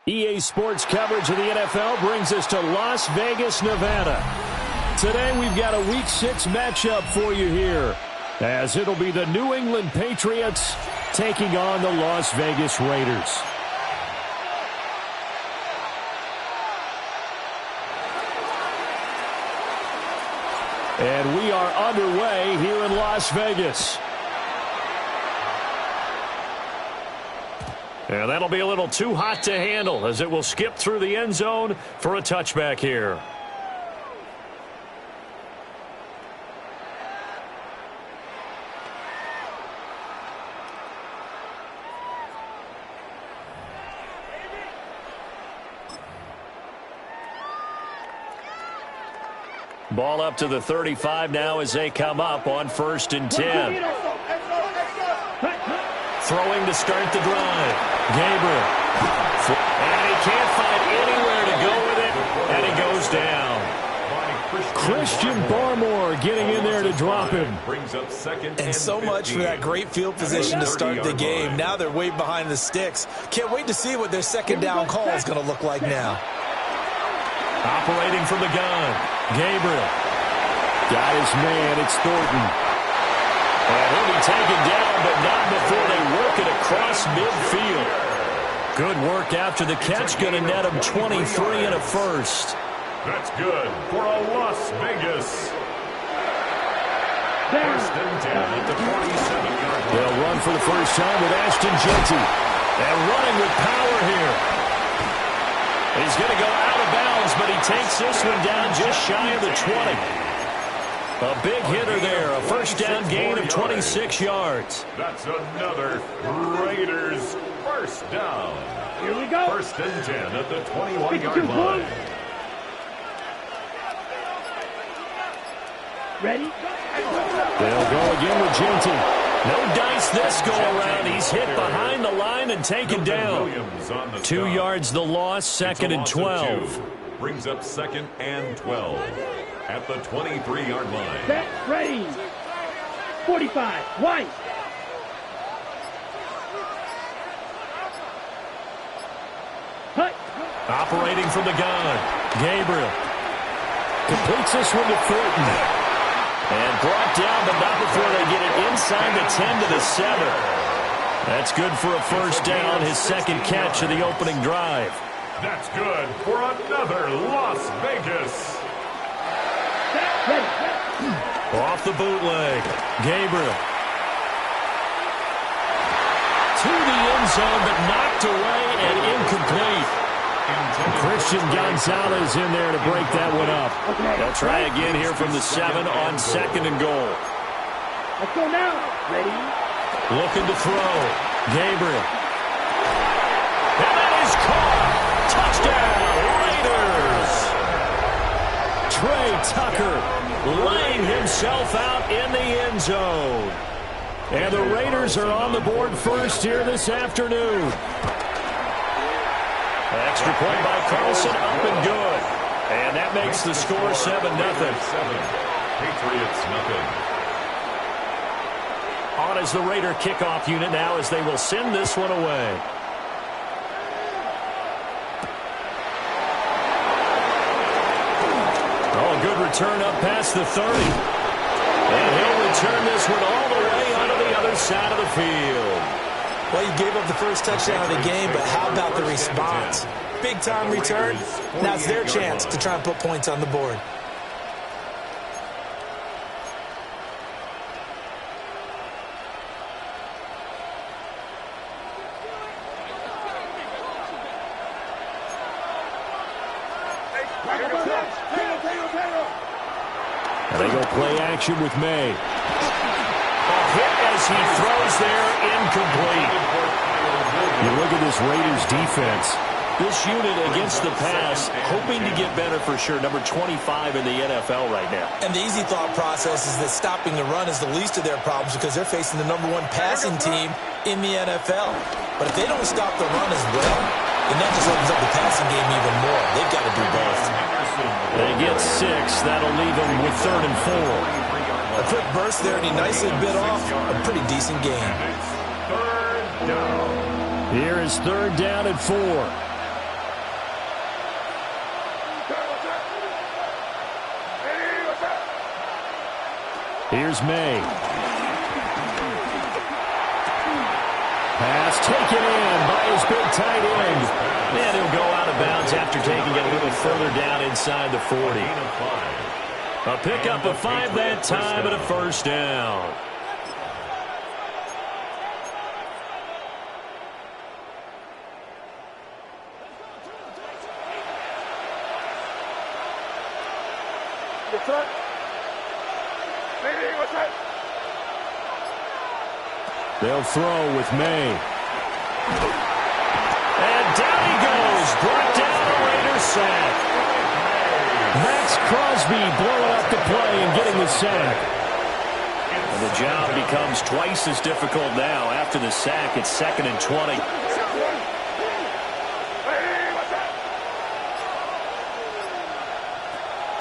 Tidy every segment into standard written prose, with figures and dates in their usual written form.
EA Sports coverage of the NFL brings us to Las Vegas, Nevada. Today we've got a Week 6 matchup for you here, as it'll be the New England Patriots taking on the Las Vegas Raiders. And we are underway here in Las Vegas. And that'll be a little too hot to handle as it will skip through the end zone for a touchback here. Ball up to the 35 now as they come up on 1st and 10. Throwing to start the drive. Gabriel. And he can't find anywhere to go with it, and he goes down. Christian Barmore getting in there to drop him. And so much for that great field position to start the game. Now they're way behind the sticks. Can't wait to see what their second down call is going to look like now. Operating from the gun. Gabriel. Got his man. It's Thornton. And he'll be taken down, but not before they work it across midfield. Good work after the catch. Going to net him 23 and a first. That's good for a Las Vegas. 1st and 10 at the 47-yard line. They'll run for the first time with Ashton Jeanty. And running with power here. He's going to go out of bounds, but he takes this one down just shy of the 20. A big hitter there, a first down gain of 26 yards. That's another Raiders first down. Here we go. 1st and 10 at the 21-yard line. Ready? They'll go again with Jeanty. No dice this go around. He's hit behind the line and taken down. 2 yards the loss, 2nd and 12. Brings up 2nd and 12 at the 23-yard line. Set, ready. 45, white. Hut. Operating from the gun. Gabriel. Completes this one to Thornton. And brought down, but not before they get it inside the 10 to the 7. That's good for a first down, his second catch of the opening drive. That's good for another Las Vegas. Off the bootleg. Gabriel. To the end zone, but knocked away and incomplete. Christian Gonzalez in there to break that one up. They'll try again here from the 7 on 2nd and goal. Let's go now. Ready? Looking to throw. Gabriel. And that is caught. Touchdown, Raiders. Trey Tucker laying himself out in the end zone. And the Raiders are on the board first here this afternoon. Extra point by Carlson, up and good. And that makes the score 7-0. Patriots nothing. On as the Raider kickoff unit now as they will send this one away. Oh, good return up past the 30. And he'll return this one all the way onto the other side of the field. Well, you gave up the first touchdown of the game, but how about the response? Big-time return. Now it's their chance to try and put points on the board. And they go play action with May. A hit as he throws there, incomplete. You look at this Raiders defense. This unit against the pass, hoping to get better for sure. Number 25 in the NFL right now. And the easy thought process is that stopping the run is the least of their problems because they're facing the #1 passing team in the NFL. But if they don't stop the run as well, then that just opens up the passing game even more. They've got to do both. They get 6. That'll leave them with 3rd and 4. A quick burst there, and he nicely bit off a pretty decent gain. Here is 3rd down and 4. Here's May. Pass taken in by his big tight end. And he'll go out of bounds after taking it a little further down inside the 40. A pickup of 5 that time and a 1st down. They'll throw with May. And down he goes. Brought down a Raiders sack. Max Crosby blowing up the play and getting the sack. And the job becomes twice as difficult now. After the sack, it's 2nd and 20.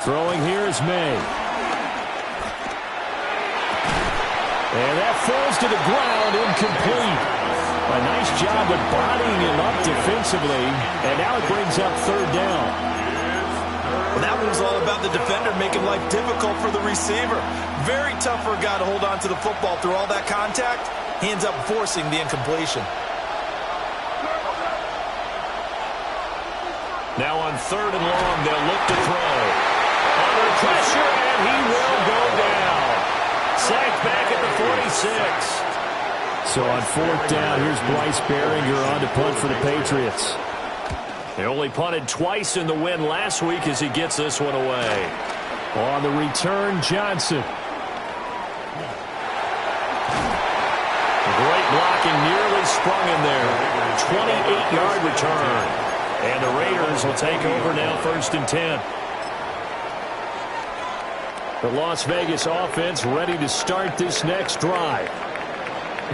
Throwing here is May. And that falls to the ground, incomplete. A nice job of bodying him up defensively. And now it brings up 3rd down. Well, that one was all about the defender making life difficult for the receiver. Very tough for a guy to hold on to the football through all that contact. He ends up forcing the incompletion. Now on 3rd and long, they'll look to throw. Under pressure, and he will go down. Sacked back at the 46. So on 4th down, here's Bryce Behringer on to punt for the Patriots. They only punted twice in the win last week as he gets this one away. On the return, Johnson. Great blocking, nearly sprung in there. 28-yard return. And the Raiders will take over now 1st and 10. The Las Vegas offense ready to start this next drive.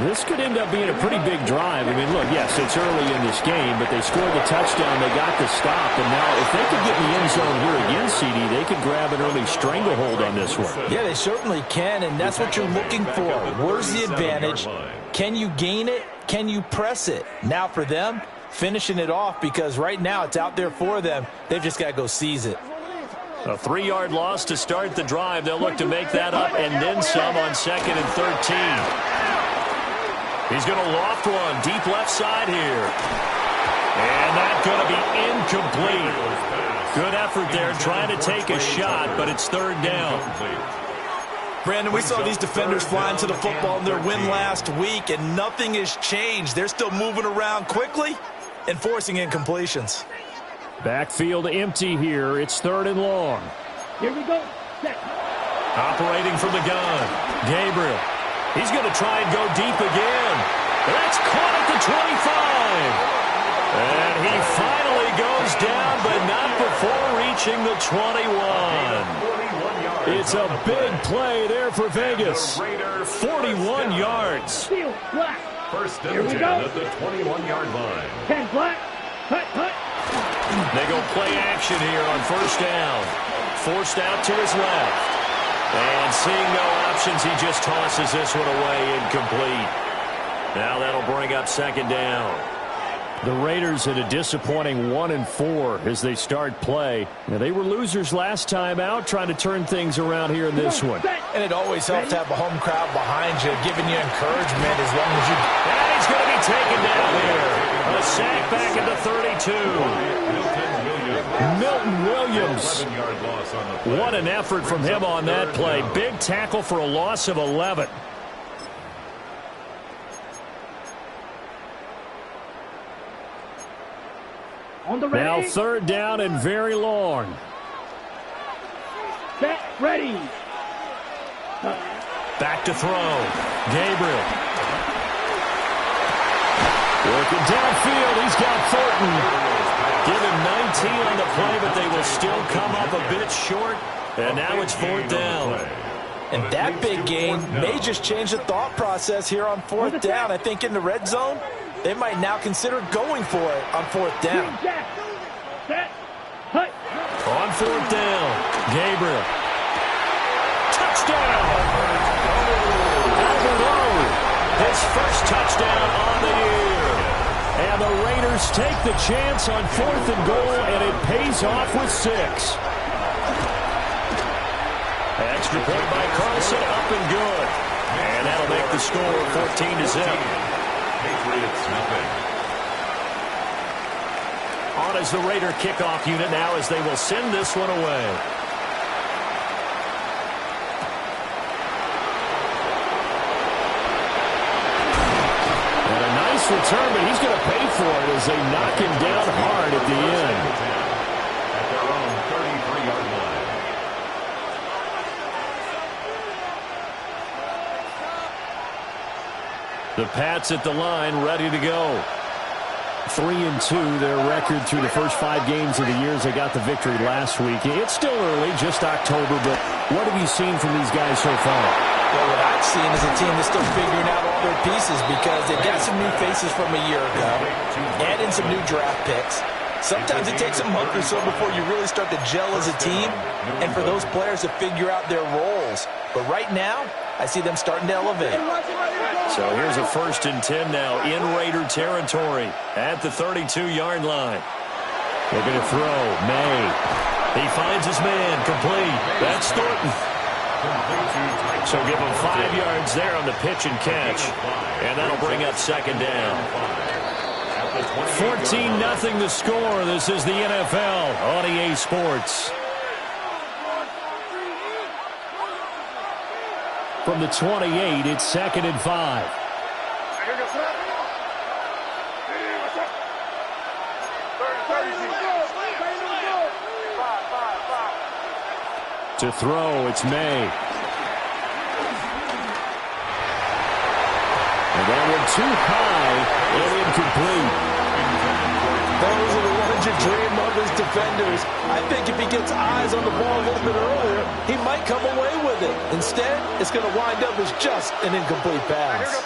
This could end up being a pretty big drive. I mean, look, yes, it's early in this game, but they scored the touchdown. They got the stop. And now if they could get in the end zone here again, CD, they could grab an early stranglehold on this one. Yeah, they certainly can, and that's what you're looking for. Where's the advantage? Can you gain it? Can you press it? Now for them, finishing it off, because right now it's out there for them. They've just got to go seize it. A 3-yard loss to start the drive. They'll look to make that up and then some on 2nd and 13. He's going to loft one deep left side here. And that's going to be incomplete. Good effort there trying to take a shot, but it's 3rd down. Brandon, we saw these defenders flying to the football in their win last week, and nothing has changed. They're still moving around quickly and forcing incompletions. Backfield empty here. It's 3rd and long. Here we go. Set. Operating from the gun. Gabriel. He's going to try and go deep again. That's caught at the 25. And he finally goes down, but not before reaching the 21. It's a big play there for Vegas. 41 yards. Field black. 1st and 10 at the 21-yard line. 10 black. Hut, hut. They go play action here on 1st down. Forced out to his left. And seeing no options, he just tosses this one away, incomplete. Now that'll bring up 2nd down. The Raiders in a disappointing 1-4 as they start play. Now, they were losers last time out, trying to turn things around here in this one. And it always helps to have a home crowd behind you, giving you encouragement as long as you... And he's going to be taken down here. A sack back at the 32. Milton Williams. What an effort from him on that play. Big tackle for a loss of 11. Now 3rd down and very long. Set, ready. Back to throw. Gabriel. Working downfield. He's got Thornton. PAT on the play, but they will still come up a bit short. And now it's 4th down. And that big gain may just change the thought process here on 4th down. I think in the red zone, they might now consider going for it on 4th down. On 4th down, Gabriel. Touchdown! His first touchdown on the year. And the Raiders take the chance on 4th and goal, and it pays off with 6. Extra point by Carlson, up and good. And that'll make the score 14-0. Patriots nothing. On as the Raider kickoff unit now as they will send this one away. Return, but he's going to pay for it as they knock him down hard at the end. At their own 33-yard line. The Pats at the line, ready to go. 3-2, their record through the first 5 games of the year as they got the victory last week. It's still early, just October, but what have you seen from these guys so far? Well, what I've seen is a team that's still figuring out all their pieces because they've got some new faces from a year ago, add in some new draft picks. Sometimes it takes a month or so before you really start to gel as a team and for those players to figure out their roles. But right now, I see them starting to elevate. So here's a 1st and 10 now in Raider territory at the 32-yard line. Looking to throw. May. He finds his man. Complete. That's Thornton. So give him 5 yards there on the pitch and catch. And that'll bring up 2nd down. 14-0 the score. This is the NFL on EA Sports. From the 28, it's 2nd and 5. To throw, it's May. And that one too high and incomplete. Those are the ones you dream of as defenders. I think if he gets eyes on the ball a little bit earlier, he might come away with it. Instead, it's going to wind up as just an incomplete pass.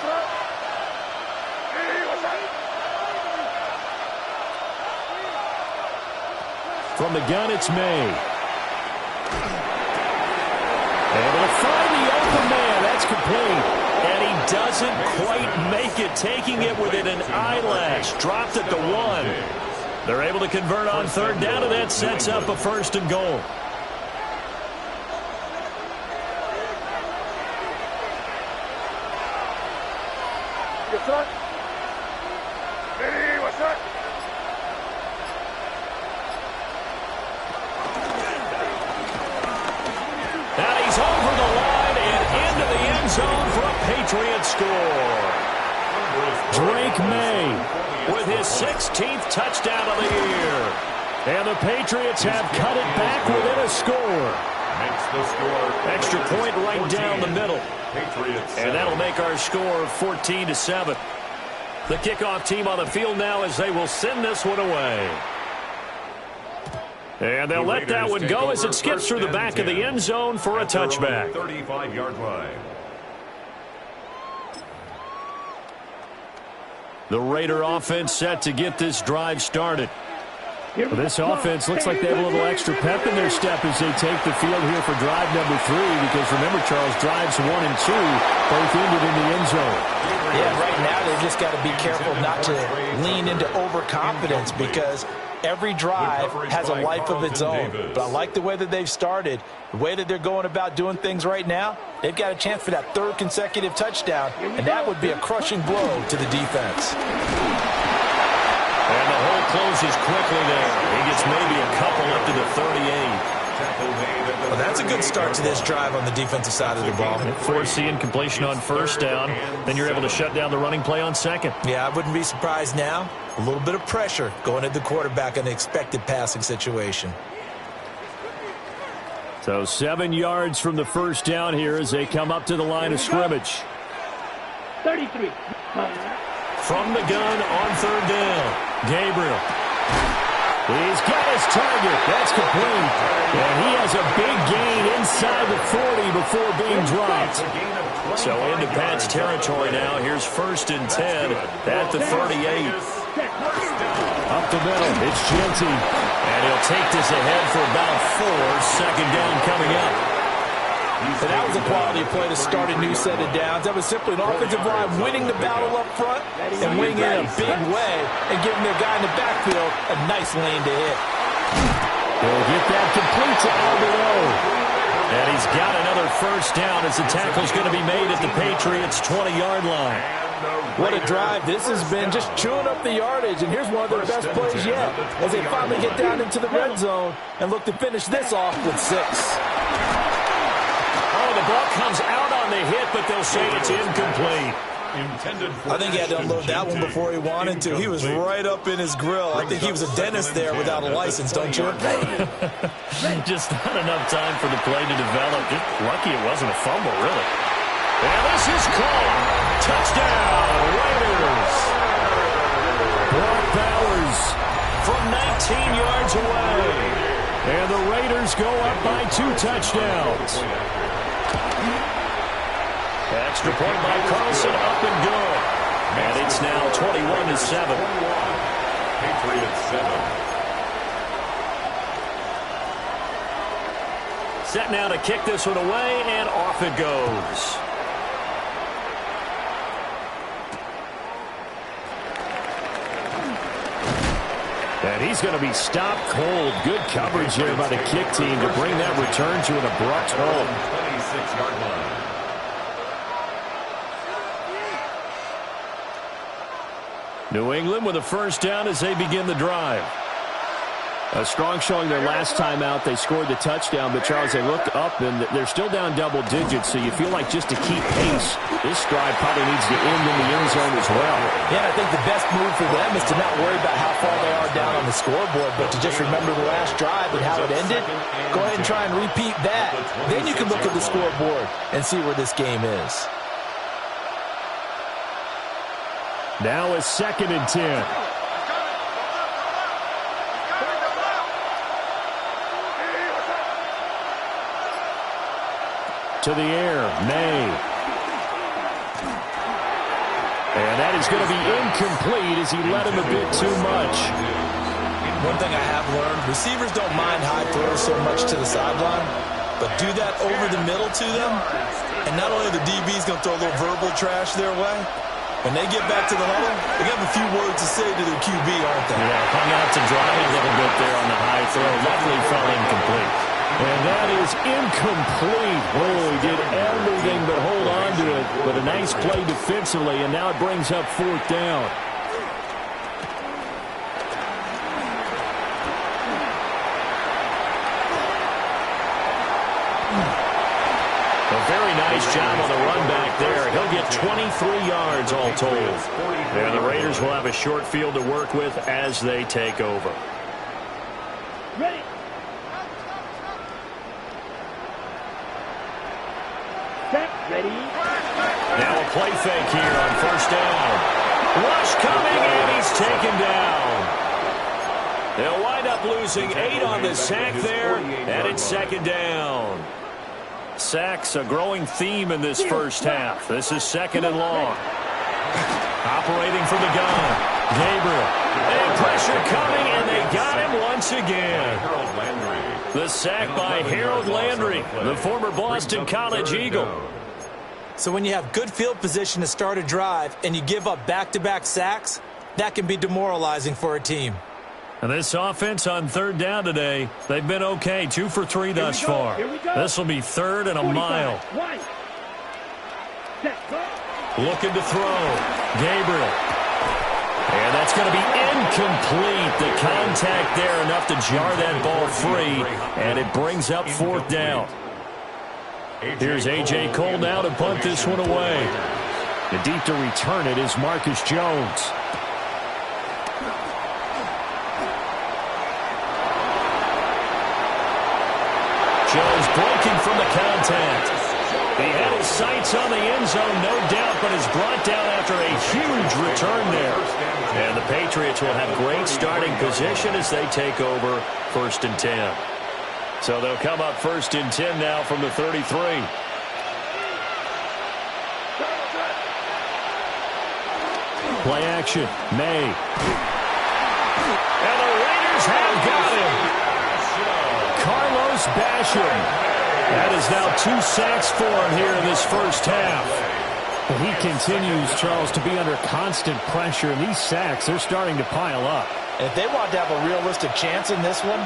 From the gun, it's May. Able to find the open man. That's complete. And he doesn't quite make it, taking it within an eyelash. Dropped at the 1. They're able to convert on 3rd down, and that sets up a 1st and goal. And he's over the line and into the end zone for a Patriots score. Drake May with his 16th touchdown of the year. And the Patriots have cut it back within a score. Makes the score Extra point right down the middle. Patriots. And that'll make our score 14-7. The kickoff team on the field now as they will send this one away. And they'll let that one go as it skips through the back of the end zone for a touchback. 35-yard line. The Raider offense set to get this drive started. Well, this offense looks like they have a little extra pep in their step as they take the field here for drive number 3. Because remember, Charles, drives 1 and 2 both ended in the end zone. Yeah, right now they've just got to be careful not to lean into overconfidence because every drive has a life of its own. But I like the way that they've started, the way that they're going about doing things right now. They've got a chance for that 3rd consecutive touchdown, and that would be a crushing blow to the defense. And the hole closes quickly there. He gets maybe a couple up to the 38. Well, that's a good start to this drive on the defensive side of the ball. Force incompletion on 1st down. Then you're able to shut down the running play on 2nd. Yeah, I wouldn't be surprised now. A little bit of pressure going at the quarterback in an expected passing situation. So 7 yards from the 1st down here as they come up to the line of scrimmage. 33. From the gun on 3rd down, Gabriel. He's got his target. That's complete. And he has a big gain inside the 40 before being dropped. So into Pat's territory now. Here's 1st and 10 at the 38. Up the middle, it's Genty. And he'll take this ahead for about 4. 2nd down coming up. And that was a quality play to start a new set of downs. That was simply an offensive line winning the battle up front and winning it in a big way and giving their guy in the backfield a nice lane to hit. He'll get that complete to Alberto. And he's got another 1st down as the tackle's going to be made at the Patriots' 20-yard line. What a drive. This has been just chewing up the yardage, and here's one of their best plays yet as they finally get down into the red zone and look to finish this off with 6. Oh, the ball comes out on the hit, but they'll say it's incomplete. I think he had to unload that one before he wanted to. He was right up in his grill. I think he was a dentist there without a license, don't you? Just not enough time for the play to develop. Just lucky it wasn't a fumble, really. And this is caught. Touchdown, Raiders. Brock Bowers from 19 yards away. And the Raiders go up by 2 touchdowns. Extra point by Carlson, up and good. And it's now 21-7. Patriots 7. Set now to kick this one away, and off it goes. And he's going to be stopped cold. Good coverage here by the kick team to bring that return to an abrupt halt. 26-yard line. New England with a 1st down as they begin the drive. A strong showing their last time out. They scored the touchdown, but, Charles, they look up, and they're still down double digits, so you feel like just to keep pace, this drive probably needs to end in the end zone as well. Yeah, I think the best move for them is to not worry about how far they are down on the scoreboard, but to just remember the last drive and how it ended. Go ahead and try and repeat that. Then you can look at the scoreboard and see where this game is. Now it's 2nd and 10. To the air, May. And that is going to be incomplete as he led him a bit too much. One thing I have learned, receivers don't mind high throws so much to the sideline, but do that over the middle to them, and not only the DB's going to throw a little verbal trash their way, when they get back to the huddle, they have a few words to say to their QB, aren't they? Yeah, hung out to dry a little bit there on the high throw. Luckily fell incomplete. And that is incomplete. Oh, he did everything but hold on to it. But a nice play defensively, and now it brings up 4th down. A very nice job on the run back there. He'll get 23 yards all told. And the Raiders will have a short field to work with as they take over. Ready. Set. Ready. Now a play fake here on 1st down. Rush coming, and he's taken down. They'll wind up losing 8 on the sack there, and it's 2nd down. Sacks a growing theme in this 1st half. This is 2nd and long. Operating from the gun, Gabriel. And pressure coming, and they got him once again. The sack by Harold Landry, the former Boston College Eagle. So when you have good field position to start a drive and you give up back-to-back sacks, that can be demoralizing for a team. And this offense on 3rd down today, they've been okay. 2 for 3 thus far. This will be 3rd and a mile. Looking to throw. Gabriel. And that's going to be incomplete. The contact there enough to jar that ball free. And it brings up 4th down. Here's A.J. Cole now to punt this one away. And deep to return it is Marcus Jones. Jones breaking from the contact. He had his sights on the end zone, no doubt, but is brought down after a huge return there. And the Patriots will have great starting position as they take over 1st and 10. So they'll come up 1st and 10 now from the 33. Play action. May. And the Raiders have got him. Carlos Basham. That is now 2 sacks for him here in this first half. But he continues, Charles, to be under constant pressure, and these sacks, they're starting to pile up. And if they want to have a realistic chance in this one,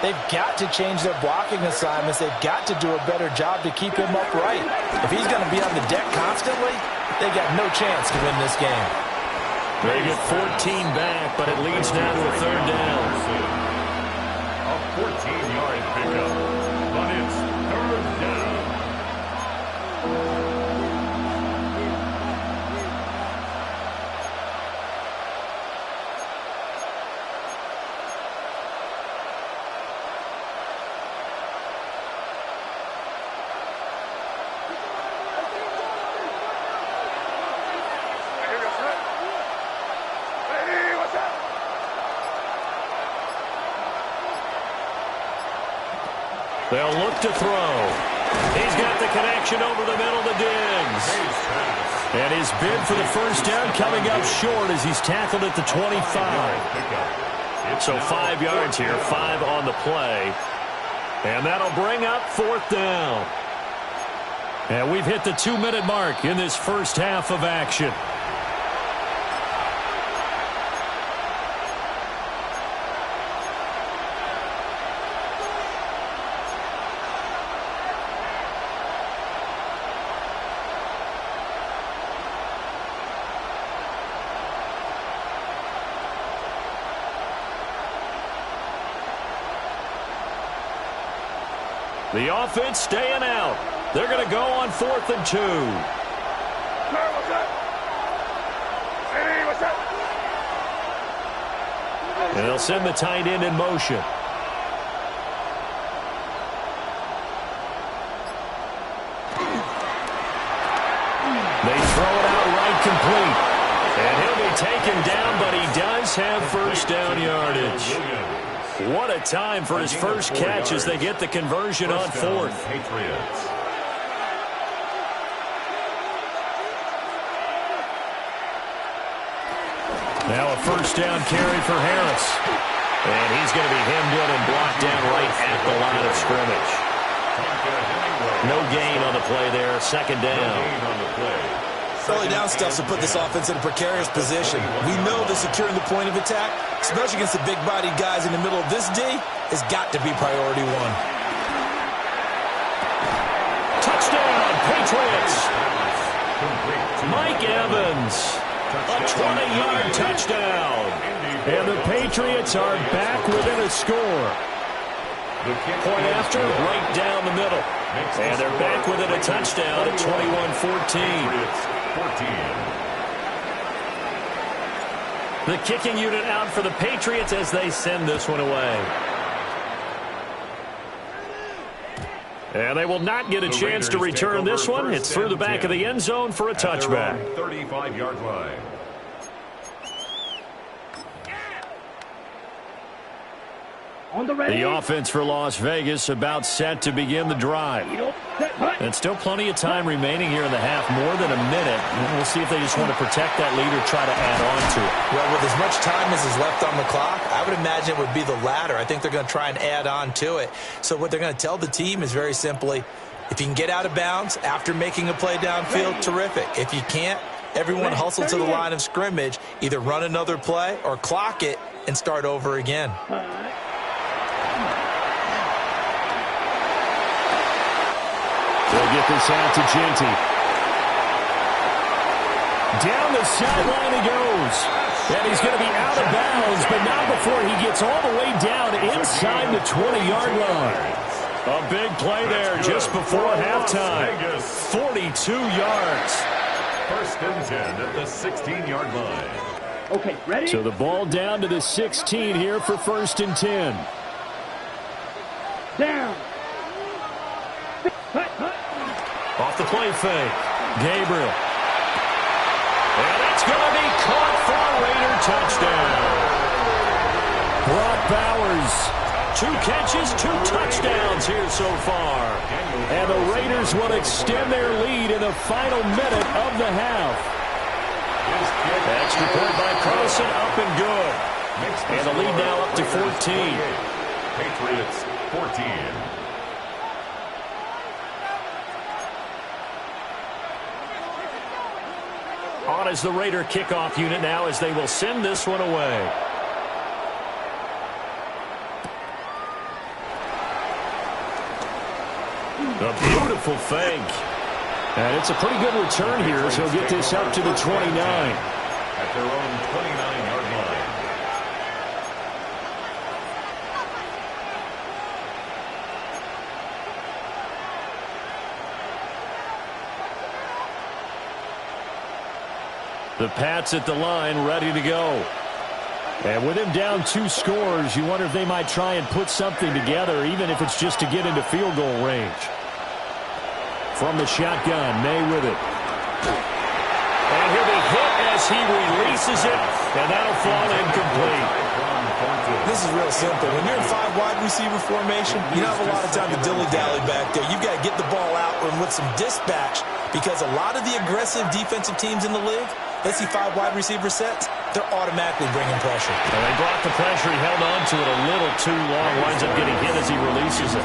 they've got to change their blocking assignments. They've got to do a better job to keep him upright. If he's going to be on the deck constantly, they got no chance to win this game. They get 14 back, but it leads now to a 3rd down. A 14-yard pickup, but it's 3rd down. They'll look to throw. He's got the connection over the middle to Diggs. And his bid for the first down coming up short as he's tackled at the 25. So 5 yards here, 5 on the play. And that'll bring up 4th down. And we've hit the 2-minute mark in this first half of action. The offense staying out. They're going to go on 4th and 2. And they'll send the tight end in motion. They throw it out right complete. And he'll be taken down, but he does have first down yardage. What a time for his first catch as they get the conversion on 4th. Now a first down carry for Harris. And he's going to be hemmed in and blocked down right at the line of scrimmage. No gain on the play there. 2nd down. Early down stuff to put this offense in a precarious position. We know that securing the point of attack, especially against the big-bodied guys in the middle of this D, has got to be priority 1. Touchdown, Patriots! Mike Evans, a 20-yard touchdown. And the Patriots are back within a score. Point after, right down the middle. And they're back within a touchdown at 21-14. The kicking unit out for the Patriots as they send this one away. And they will not get a chance to return this one. It's through the back of the end zone for a touchback. 35-yard line. The offense for Las Vegas about set to begin the drive. And still plenty of time remaining here in the half, more than a minute. We'll see if they just want to protect that lead or try to add on to it. Well, with as much time as is left on the clock, I would imagine it would be the latter. I think they're going to try and add on to it. So what they're going to tell the team is very simply, if you can get out of bounds after making a play downfield, terrific. If you can't, everyone hustle to the line of scrimmage, either run another play or clock it and start over again. They'll get this out to Genty. Down the sideline he goes. And he's going to be out of bounds, but not before he gets all the way down inside the 20-yard line. A big play there just before halftime. 42 yards. 1st and 10 at the 16-yard line. Okay, ready? So the ball down to the 16 here for 1st and 10. Down. off the play fake. Gabriel. And that's going to be caught for a Raider touchdown. Brock Bowers, 2 catches, 2 touchdowns here so far. And the Raiders will extend their lead in the final minute of the half. Extra point by Carlson, up and good. And the lead now up to 14. Patriots 14. On is the Raider kickoff unit now as they will send this one away. A beautiful fake. And it's a pretty good return here, so he'll get this up to the 29. At their own 29-yard line. The Pats at the line, ready to go. And with him down 2 scores, you wonder if they might try and put something together, even if it's just to get into field goal range. From the shotgun, May with it. And he'll be hit as he releases it, and that'll fall incomplete. This is real simple. When you're in 5 wide receiver formation, you don't have a lot of time to dilly-dally back there. You've got to get the ball out and with some dispatch, because a lot of the aggressive defensive teams in the league, they see 5 wide receiver sets, they're automatically bringing pressure. Well, they brought the pressure. He held on to it a little too long. Winds up getting hit as he releases it.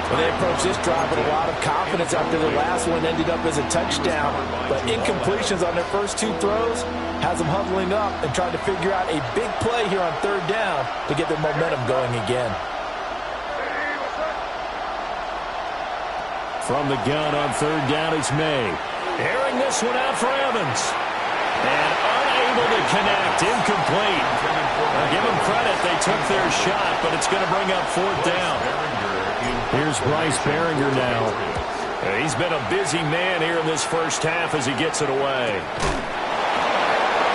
Well, they approached this drive with a lot of confidence after the last one ended up as a touchdown. But incompletions on their first 2 throws has them huddling up and trying to figure out a big play here on 3rd down to get their momentum going again. From the gun on 3rd down, it's May. Airing this one out for Evans. And unable to connect. Incomplete. I'll give them credit. They took their shot, but it's going to bring up 4th down. Here's Bryce Behringer now. He's been a busy man here in this first half as he gets it away.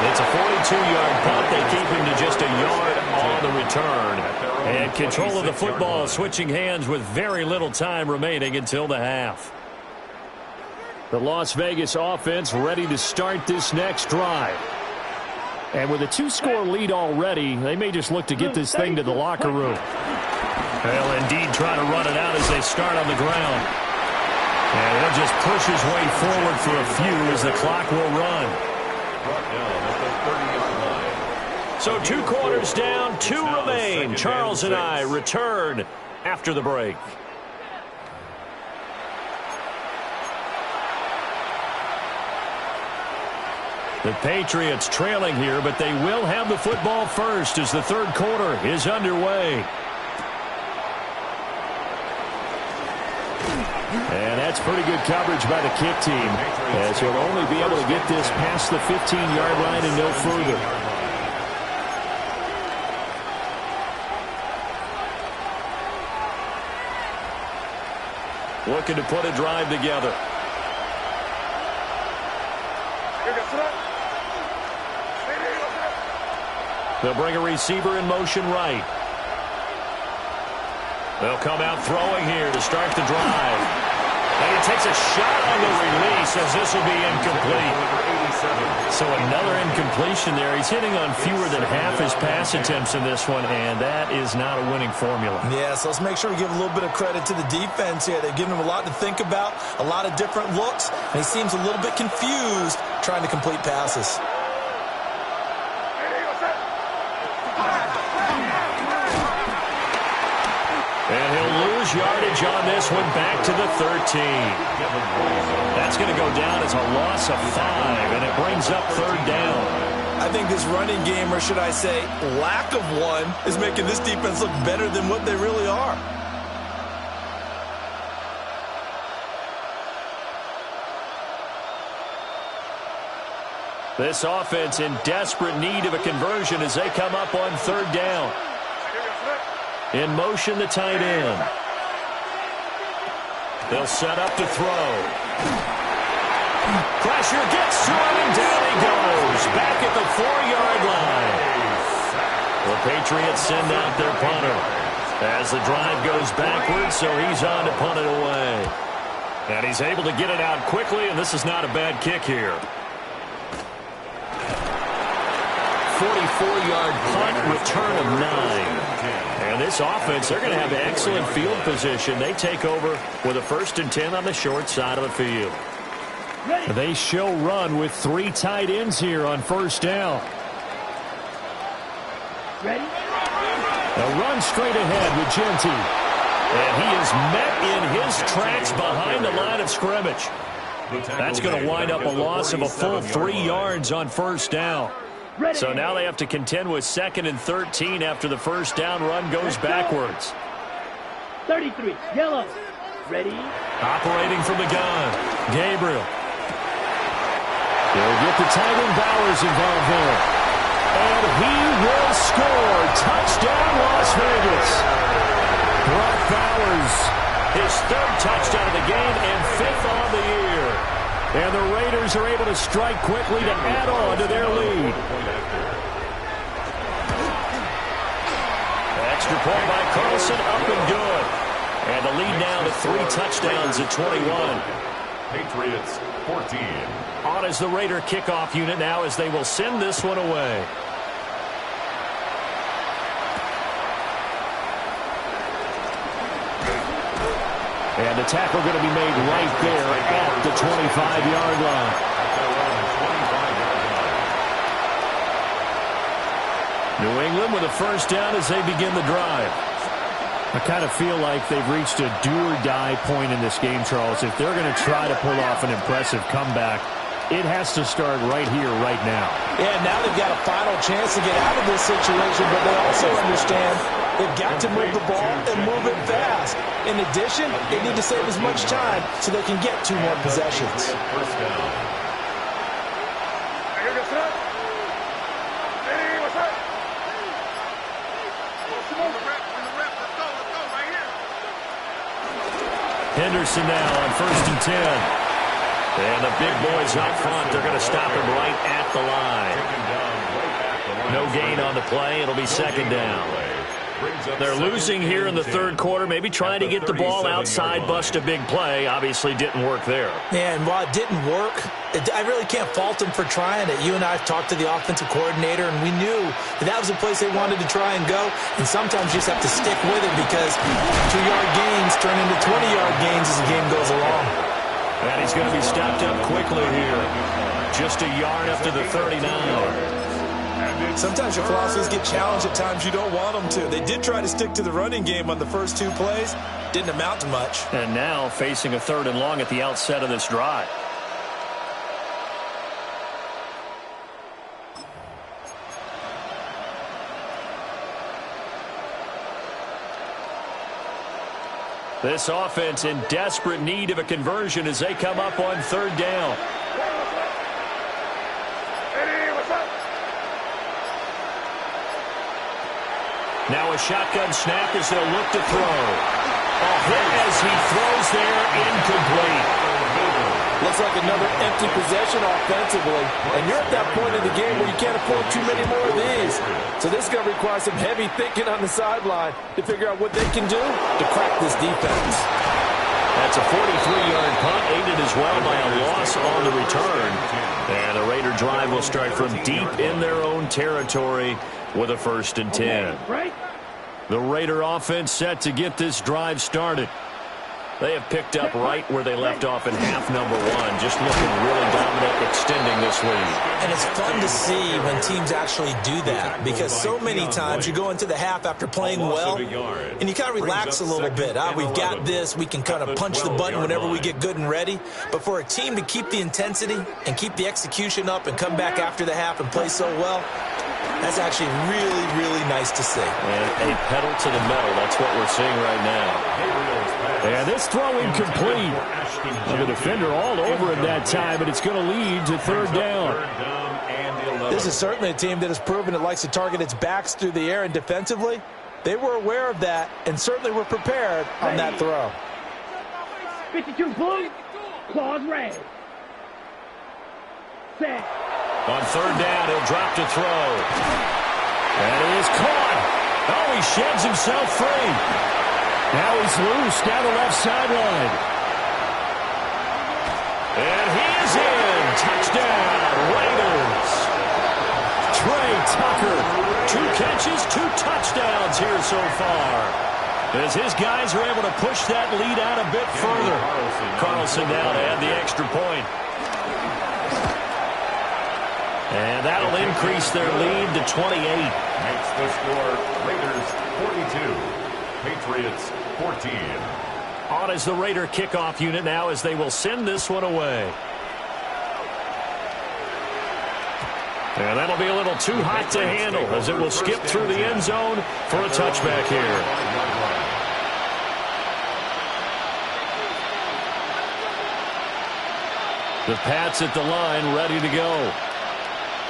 It's a 42-yard punt. They keep him to just a yard on the return. And control of the football switching hands with very little time remaining until the half. The Las Vegas offense ready to start this next drive. And with a 2-score lead already, they may just look to get this thing to the locker room. Well, indeed, trying to run it out as they start on the ground. And he'll just push his way forward for a few as the clock will run. Brought down at the 30-yard line. So 2 quarters down, 2 remain. Charles and I return after the break. The Patriots trailing here, but they will have the football first as the 3rd quarter is underway. And that's pretty good coverage by the kick team, as he'll only be able to get this past the 15-yard line and no further. Looking to put a drive together. They'll bring a receiver in motion right. They'll come out throwing here to start the drive. And he takes a shot on the release as this will be incomplete. So another incompletion there. He's hitting on fewer than half his pass attempts in this one, and that is not a winning formula. Yeah, so let's make sure we give a little bit of credit to the defense here. They've given him a lot to think about, a lot of different looks, and he seems a little bit confused trying to complete passes. And he'll lose yardage on this one back to the 13. That's going to go down as a loss of 5, and it brings up 3rd down. I think this running game, or should I say lack of one, is making this defense look better than what they really are. This offense in desperate need of a conversion as they come up on 3rd down. In motion, the tight end. They'll set up to throw. Pressure gets to him, and down he goes. Back at the 4-yard line. The Patriots send out their punter as the drive goes backwards, so he's on to punt it away. And he's able to get it out quickly, and this is not a bad kick here. 44-yard punt, return of 9. And this offense, they're going to have excellent field position. They take over with a 1st and 10 on the short side of the field. They show run with 3 tight ends here on 1st down. Ready? A run straight ahead with Genty. And he is met in his tracks behind the line of scrimmage. That's going to wind up a loss of a full 3 yards on 1st down. So now they have to contend with 2nd and 13 after the 1st down run goes backwards. 33, yellow. Ready? Operating from the gun, Gabriel. They'll get the tight end Bowers involved there. And he will score. Touchdown, Las Vegas. Brock Bowers, his 3rd touchdown of the game and 5th on the year. And the Raiders are able to strike quickly to add on to their lead. Extra point by Carlson, up and good. And the lead now to 3 touchdowns at 21. Patriots 14. On as the Raider kickoff unit now as they will send this one away. And the tackle going to be made right there at the 25-yard line. New England with a 1st down as they begin the drive. I kind of feel like they've reached a do-or-die point in this game, Charles. If they're going to try to pull off an impressive comeback, it has to start right here, right now. Yeah, now they've got a final chance to get out of this situation, but they also understand they've got to move the ball and move it fast. In addition, they need to save as much time so they can get 2 more possessions. 1st down. Henderson now on 1st and 10. And the big boys up front, they're going to stop him right at the line. No gain on the play. It'll be 2nd down. They're losing here in the 3rd quarter, maybe trying to get the ball outside, bust a big play. Obviously didn't work there. Yeah, and while it didn't work, I really can't fault them for trying it. You and I have talked to the offensive coordinator, and we knew that was the place they wanted to try and go. And sometimes you just have to stick with it because 2-yard gains turn into 20-yard gains as the game goes along. And he's going to be stopped up quickly here. Just a yard up to the 39. Sometimes your philosophies get challenged at times you don't want them to. They did try to stick to the running game on the first 2 plays. Didn't amount to much. And now facing a 3rd and long at the outset of this drive. This offense in desperate need of a conversion as they come up on 3rd down. Now a shotgun snap as they'll look to throw. A hit as he throws there, incomplete. Looks like another empty possession offensively. And you're at that point in the game where you can't afford too many more of these. So this is going to require some heavy thinking on the sideline to figure out what they can do to crack this defense. That's a 43-yard punt, aided as well by a loss on the return. And the Raider drive will start from deep in their own territory with a 1st and 10. The Raider offense set to get this drive started. They have picked up right where they left off in half number 1, just looking really dominant, extending this lead. And it's fun to see when teams actually do that, because so many times you go into the half after playing well, and you kind of relax a little bit. We've got this. We can kind of punch the button whenever we get good and ready. But for a team to keep the intensity and keep the execution up and come back after the half and play so well, that's actually really, really nice to see. And a pedal to the metal. That's what we're seeing right now. And this throw incomplete. The defender all over him that time, but it's going to lead to 3rd down. This is certainly a team that has proven it likes to target its backs through the air, and defensively, they were aware of that and certainly were prepared on that throw. 52 blue, claws red. Set. On 3rd down, he'll drop to throw. And he is caught. Oh, he sheds himself free. Now he's loose down the left sideline. And he is in. Touchdown, Raiders. Trey Tucker, 2 catches, 2 touchdowns here so far, as his guys are able to push that lead out a bit further. Carlson now to add the extra point. And that'll increase their lead to 28. Makes the score Raiders 42, Patriots 14. On as the Raider kickoff unit now, as they will send this one away. And that'll be a little too hot to handle, as it will skip through the end zone for a touchback here. The Pats at the line, ready to go.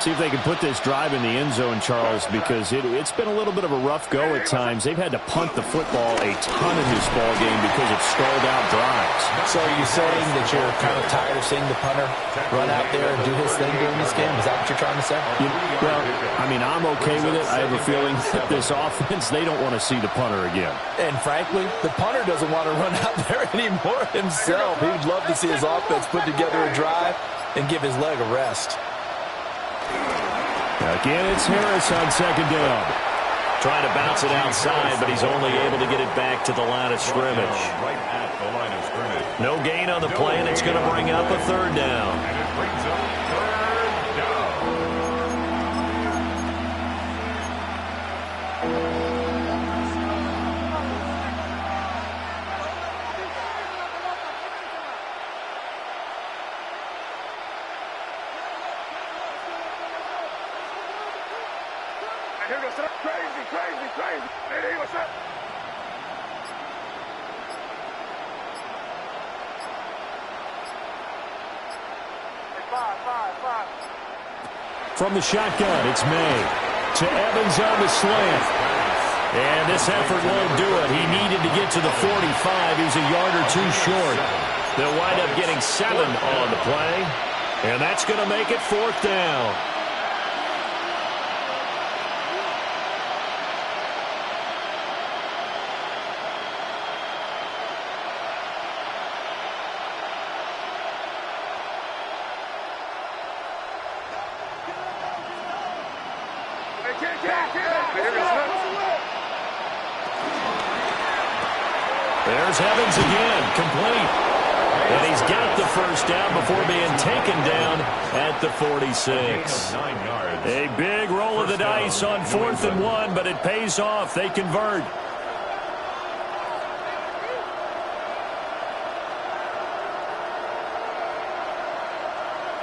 See if they can put this drive in the end zone, Charles, because it's been a little bit of a rough go at times. They've had to punt the football a ton in this ball game because of stalled out drives. So are you saying that you're kind of tired of seeing the punter run out there and do his thing during this game? Is that what you're trying to say? Well, I mean, I'm okay with it. I have a feeling that this offense, they don't want to see the punter again. And frankly, the punter doesn't want to run out there anymore himself. He would love to see his offense put together a drive and give his leg a rest. Again, it's Harris on second down. Trying to bounce it outside, but he's only able to get it back to the line of scrimmage. Right at the line of scrimmage. No gain on the play, and it's going to bring up a 3rd down. And it brings up 3rd down. Here goes crazy. Hey, what's up? Five. From the shotgun, it's May. To Evans on the slant. And this effort won't do it. He needed to get to the 45. He's a yard or 2 short. They'll wind up getting 7 on the play. And that's going to make it 4th down. There's Evans again, complete. And he's got the 1st down before being taken down at the 46. 9 yards. A big roll of the dice on 4th and 1, but it pays off. They convert.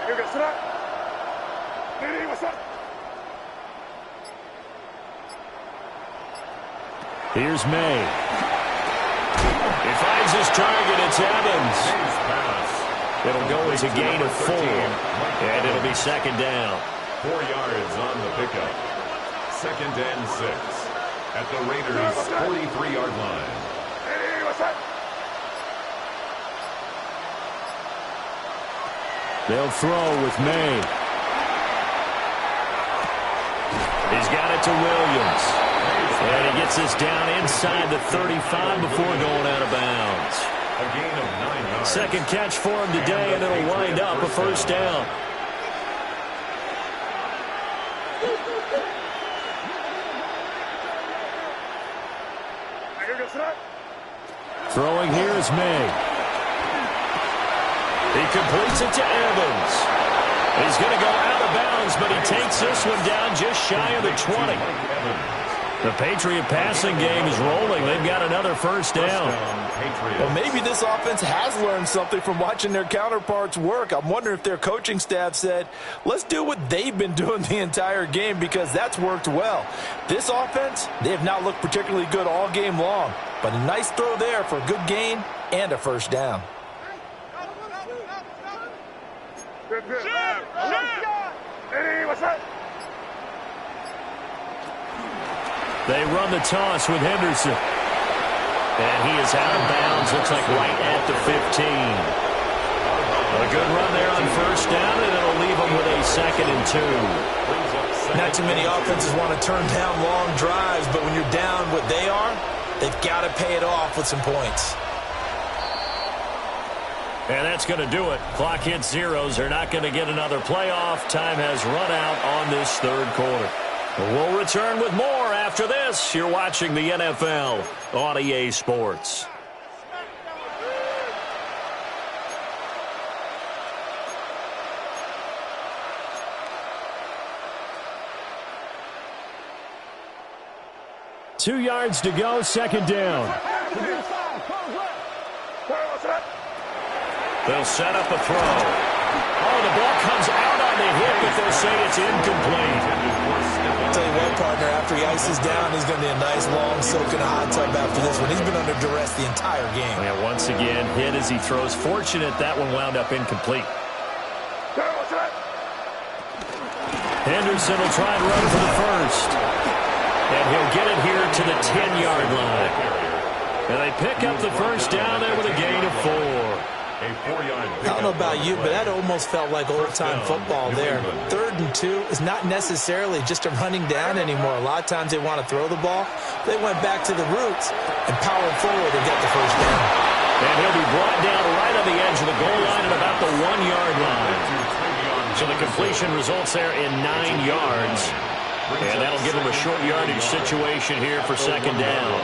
Here goes up. Hey, what's up? Here's May. He finds his target. It's Evans. It'll go as a gain of 4. And it'll be 2nd down. 4 yards on the pickup. 2nd and 6. At the Raiders' 43-yard line. Hey, what's up? They'll throw with May. He's got it to Williams. And he gets this down inside the 35 before going out of bounds. A gain of 9 yards. 2nd catch for him today, and it'll wind up a 1st down. Throwing here is May. He completes it to Evans. He's going to go out of bounds, but he takes this one down just shy of the 20. The Patriot passing game is rolling. They've got another 1st down. Well, maybe this offense has learned something from watching their counterparts work. I'm wondering if their coaching staff said, let's do what they've been doing the entire game, because that's worked well. This offense, they have not looked particularly good all game long, but a nice throw there for a good gain and a 1st down. Good. Hey, what's up? They run the toss with Henderson. And he is out of bounds. Looks like right at the 15. A good run there on 1st down, and it'll leave them with a 2nd and 2. Not too many offenses want to turn down long drives, but when you're down what they are, they've got to pay it off with some points. And that's going to do it. Clock hits zeros. They're not going to get another playoff. Time has run out on this third quarter. We'll return with more after this. You're watching the NFL on EA Sports. Two yards to go, second down. They'll set up a throw. Oh, the ball comes out on the hit, but they'll say it's incomplete. I'll tell you what, partner, after he ices down, he's going to be a nice, long soak in a hot tub after this one. He's been under duress the entire game. And once again, hit as he throws. Fortunate that one wound up incomplete. Henderson will try and run for the first. And he'll get it here to the 10-yard line. And they pick up the first down there with a gain of 4. I don't know about you, but that almost felt like old-time football there. 3rd and 2 is not necessarily just a running down anymore. A lot of times they want to throw the ball. They went back to the roots and powered forward and got the first down. And he'll be brought down right on the edge of the goal line at about the 1-yard line. So the completion results there in 9 yards. And that'll give them a short yardage situation here for second down.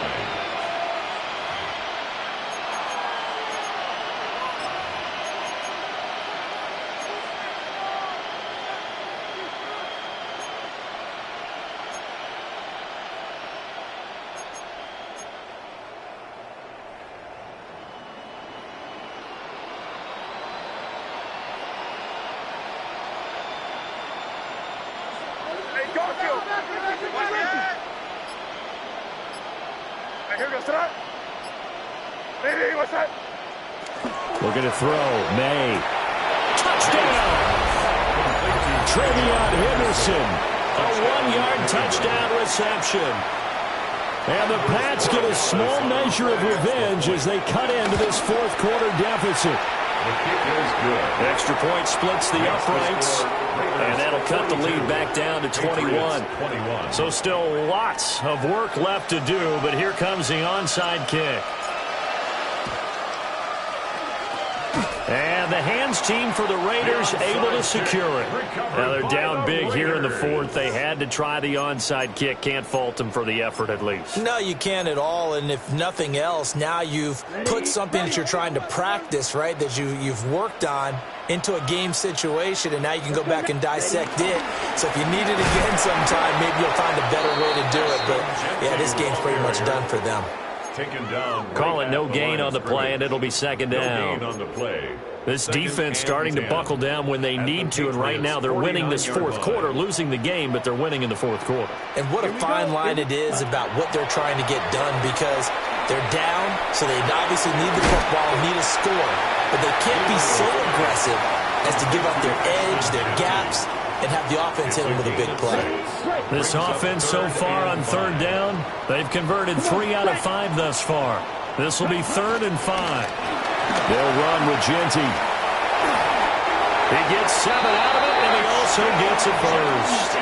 Looking to throw. May. Touchdown! Trevion Henderson. A 1-yard touchdown reception. And the Pats get a small measure of revenge as they cut into this fourth quarter deficit. The kick is good. Extra point splits the uprights. And that'll cut the lead back down to 21. So still lots of work left to do, but here comes the onside kick. And the hands team for the Raiders able to secure it. Now they're down big here in the fourth. They had to try the onside kick. Can't fault them for the effort at least. No, you can't at all. And if nothing else, now you've put something that you're trying to practice, right, that you've worked on into a game situation, and now you can go back and dissect it. So if you need it again sometime, maybe you'll find a better way to do it. But, yeah, this game's pretty much done for them. Call it no gain on the play, and it'll be second down. No gain on the play. This defense starting to buckle down when they need to, and right now they're winning this fourth quarter, losing the game, but they're winning in the fourth quarter. And what a fine line it is about what they're trying to get done, because they're down, so they obviously need the football, need a score, but they can't be so aggressive as to give up their edge, their gaps, and have the offense hit them with a big play. This offense so far on third down, they've converted 3 out of 5 thus far. This will be 3rd and 5. They'll run with Genty. He gets 7 out of it, and he also gets a first.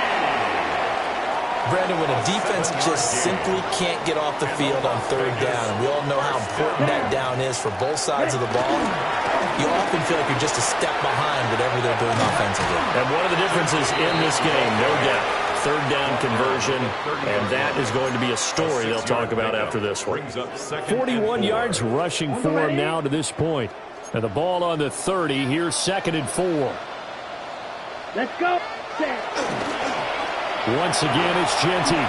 Brandon, when a defense just simply can't get off the field on third down, and we all know how important that down is for both sides of the ball, you often feel like you're just a step behind whatever they're doing offensively. And one of the differences in this game, no doubt, third down conversion, and that is going to be a story they'll talk about after this one. 41 yards rushing for him now to this point. And the ball on the 30, here's 2nd and 4. Let's go. Once again, it's Genty.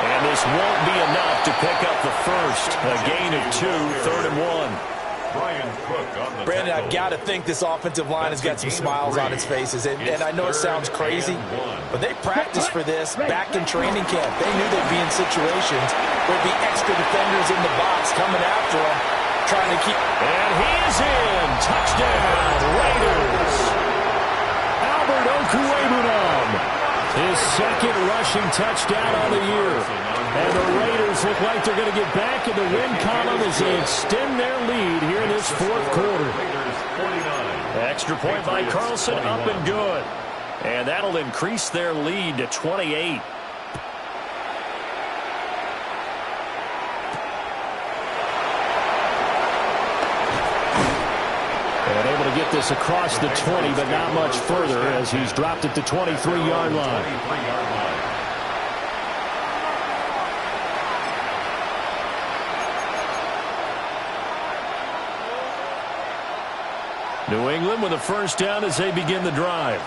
And this won't be enough to pick up the first. A gain of 2, 3rd and 1. Brandon, I've got to think this offensive line has got some smiles on its faces. And I know it sounds crazy, but they practiced for this back in training camp. They knew they'd be in situations where there'd be extra defenders in the box coming after them, trying to keep. And he is in. Touchdown, Raiders. Albert Okwuegbunam, his 2nd rushing touchdown on the year. And the Raiders look like they're going to get back in the win column as they extend their lead here in this fourth quarter. Extra point by Carlson, up and good. And that'll increase their lead to 28. get this across the 20, but not much further as he's dropped at the 23-yard line. New England with a first down as they begin the drive.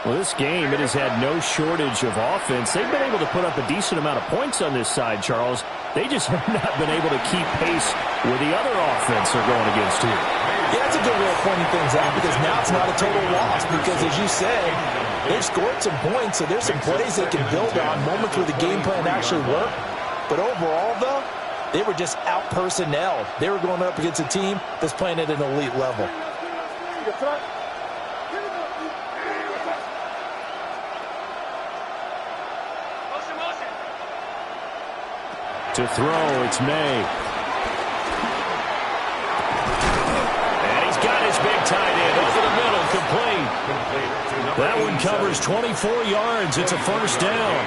Well, this game, it has had no shortage of offense. They've been able to put up a decent amount of points on this side, Charles. They just have not been able to keep pace with the other offense they're going against here. Yeah, that's a good way of pointing things out because now it's not a total loss because, as you said, they've scored some points, so there's some plays they can build on, moments where the game plan actually worked. But overall, though, they were just out-personnelled. They were going up against a team that's playing at an elite level. To throw, it's May. And he's got his big tight end over the middle, complete. That one covers 24 yards. It's a first down.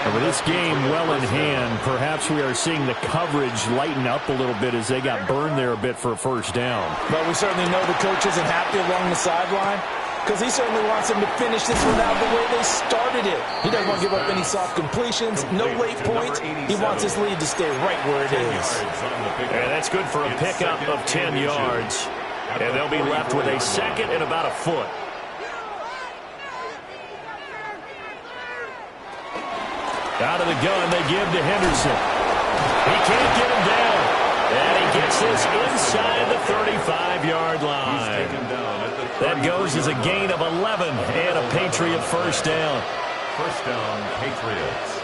And with this game well in hand, perhaps we are seeing the coverage lighten up a little bit as they got burned there a bit for a first down. But we certainly know the coach isn't happy along the sideline because he certainly wants them to finish this one out the way they started it. He doesn't want to give up any soft completions, no late points. He wants his lead to stay right where it is. And that's good for a pickup of 10 yards. And they'll be left with a second and about a foot. Out of the gun, they give to Henderson. He can't get him down. And he gets this inside the 35-yard line. That goes as a gain of 11 and a Patriot first down. First down, Patriots.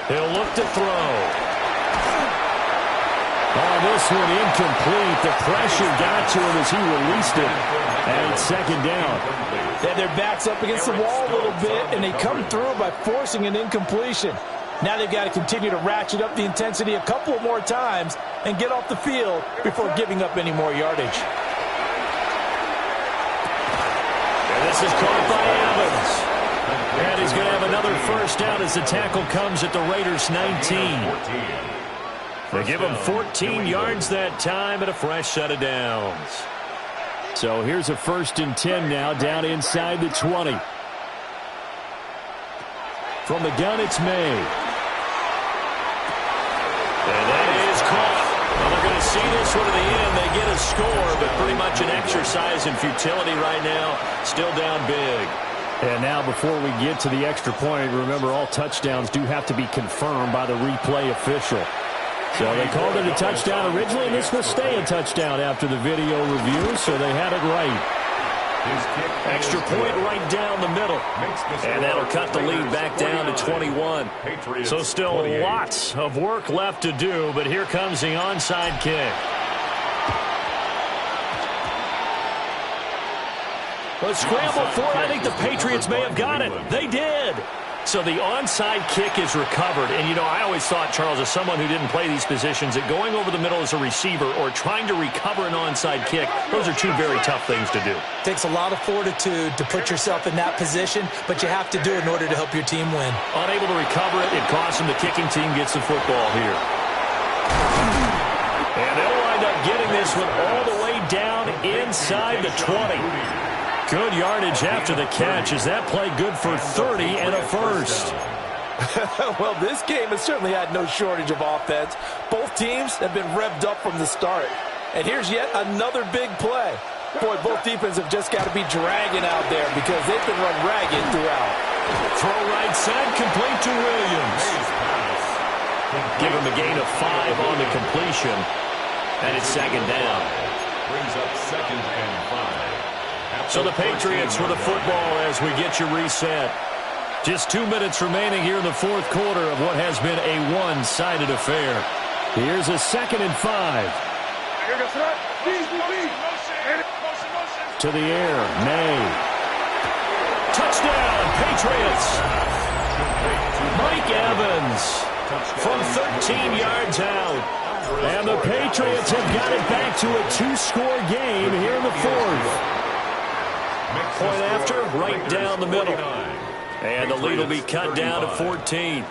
He'll look to throw. Oh, this one incomplete. The pressure got to him as he released it. And it's second down. They have their backs up against the wall a little bit, and they come through by forcing an incompletion. Now they've got to continue to ratchet up the intensity a couple more times and get off the field before giving up any more yardage. And this is caught by Evans. And he's going to have another first down as the tackle comes at the Raiders' 19. They give him 14 yards that time and a fresh set of downs. So here's a 1st and 10 now down inside the 20. From the gun, it's May. And that is caught. Well, they're going to see this one to the end. They get a score, but pretty much an exercise in futility right now. Still down big. And now before we get to the extra point, remember all touchdowns do have to be confirmed by the replay official. So they called it a touchdown originally, and this will stay a touchdown after the video review, so they had it right. Extra point right down the middle. And that'll cut the lead back down to 21. So still lots of work left to do, but here comes the onside kick. Well, scramble for it. I think the Patriots may have got it. They did. So the onside kick is recovered. And, you know, I always thought, Charles, as someone who didn't play these positions, that going over the middle as a receiver or trying to recover an onside kick, those are two very tough things to do. It takes a lot of fortitude to put yourself in that position, but you have to do it in order to help your team win. Unable to recover it, it costs them. The kicking team gets the football here. And they'll wind up getting this one all the way down inside the 20. Good yardage after the catch. Is that play good for 30 and a first? Well, this game has certainly had no shortage of offense. Both teams have been revved up from the start. And here's yet another big play. Boy, both defenses have just got to be dragging out there because they've been run ragged throughout. Throw right side, complete to Williams. Give him a gain of 5 on the completion. And it's second down. Brings up 2nd and 5. So the Patriots with the football as we get you reset. Just 2 minutes remaining here in the fourth quarter of what has been a one-sided affair. Here's a 2nd and 5. To the air, May. Touchdown, Patriots. Mike Evans from 13 yards out. And the Patriots have got it back to a 2-score game here in the fourth. Point after, right down the middle. And the lead will be cut down to 14.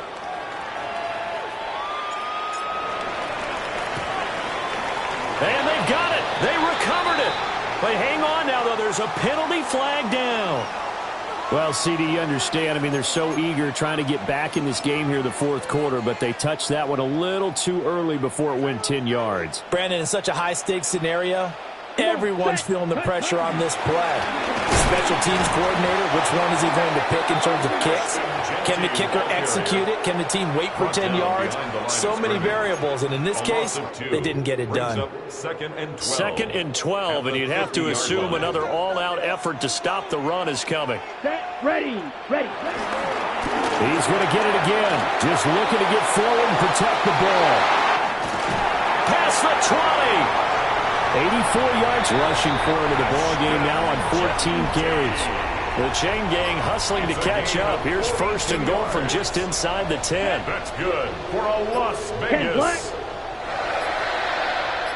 And they've got it. They recovered it. But hang on now, though. There's a penalty flag down. Well, CD, you understand. I mean, they're so eager trying to get back in this game here the fourth quarter, but they touched that one a little too early before it went 10 yards. Brandon, in such a high-stakes scenario, everyone's feeling the pressure on this play. Special teams coordinator, which one is he going to pick in terms of kicks? Can the kicker execute it? Can the team wait for 10 yards? So many variables, and in this case, they didn't get it done. Second and 12, and you'd have to assume another all-out effort to stop the run is coming. Set, ready. He's going to get it again. Just looking to get forward and protect the ball. Past the 20. 84 yards rushing for him in the ball game now on 14 carries. The chain gang hustling to catch up. Here's first and goal from just inside the 10. That's good for a Las Vegas.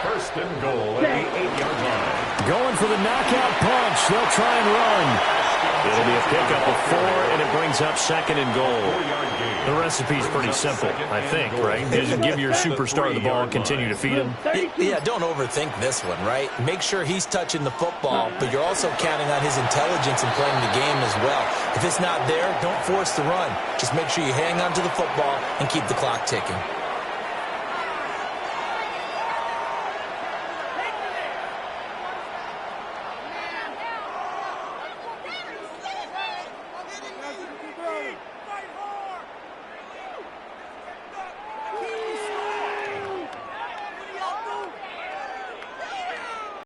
First and goal at the 8-yard line. Going for the knockout punch. They'll try and run. It'll be a pickup of 4, and it brings up second and goal. The recipe's pretty simple, I think, right? Just give your superstar the ball and continue to feed him. Yeah, don't overthink this one, right? Make sure he's touching the football, but you're also counting on his intelligence in playing the game as well. If it's not there, don't force the run. Just make sure you hang on to the football and keep the clock ticking.